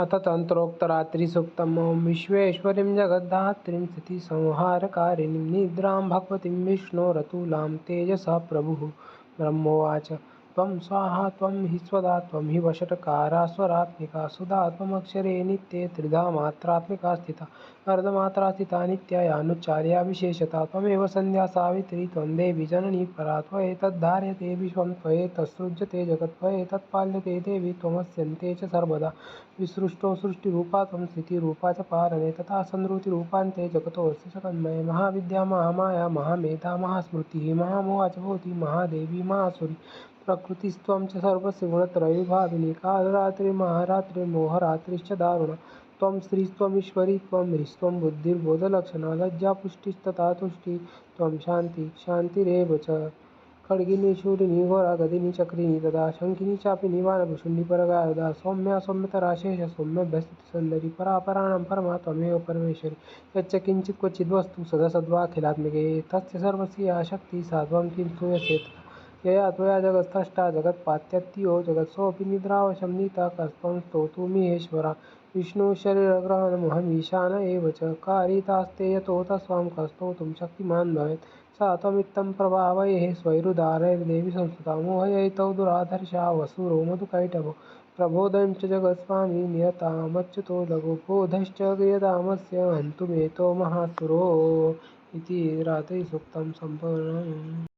अथ तन्त्रोक्तरात्रिसूक्तम्। ॐ विश्वेश्वरीं जगद्धात्रीं स्थितिसंहारकारिणीं निद्रां भगवतीं विष्णोरतुलां तेजसः प्रभुः ब्रह्मोवाच त्वं स्वाहा त्वं हि स्वदा त्वं हि वषट्कारा स्वरात्मिका सुधा त्वमक्षरे नित्ये त्रिधा मात्रात्मिका स्थिता अर्धमात्रा स्थिता नित्या यानुच्चार्या विशेषता त्वमेव संध्या सावित्री त्वं देवी जननी परा त्वयेतद्धार्यते विश्वं त्वयेतत्सृज्यते जगत् त्वयेतत्पाल्यते देवी त्वमस्यन्ते च सर्वदा विसृष्टो सृष्टिरूपा त्वं स्थितिरूपा च पालने तथा संहृतिरूपान्ते जगतोऽस्य सकन्मये महाविद्या महामाया महामेधा महास्मृतिः महामोहा च भवति महादेवी महासुरी प्रकृतिस्त्वं च सर्वस्य गुणत्रयविभाविनी कालरात्रिर्महारात्रिर्मोहरात्रिश्च दारुणा त्वं श्रीस्त्वमीश्वरी त्वं ह्रीस्त्वं बुद्धिर्बोधलक्षणा लज्जापुष्टिस्तथा तुष्टिः त्वं शान्तिः शान्तिरेव च खड्गिनी शूलिनी घोरा गदिनी चक्रिणी तदा शङ्खिनी चापिनी वानभुषुण्डी परगादा सौम्या सौम्यतरा शेष सौम्यभ्यस्थितिसुन्दरी परापराणां परमा त्वमेव परमेश्वरी यच्च किञ्चित् क्वचिद्वस्तु सदसद्वाखिलात्मिके तस्य सर्वस्य या शक्तिः सा त्वं किं स्तूयसे यया त्वया जगत्सृष्टा जगत्पात्यत्यो जगत्सोऽपि निद्रावशं नीता कस्त्वं स्तोतुमिहेश्वरा विष्णुशरीरग्रहणमहमीशान एव च कारितास्ते यतो तस्वां कस्तोतुं शक्तिमान् भवेत् सा त्वमित्थं प्रभावयेः स्वैरुदारैर्देवी संस्तुता मोहयैतौ दुराधर्षा वसुरो मधुकैटभो प्रबोधं च जगत्स्वामी नियतामच्युतो लघु बोधश्च क्रियतामस्य हन्तुमेतो महासुरो इति रात्रिसूक्तं सम्पूर्णम्।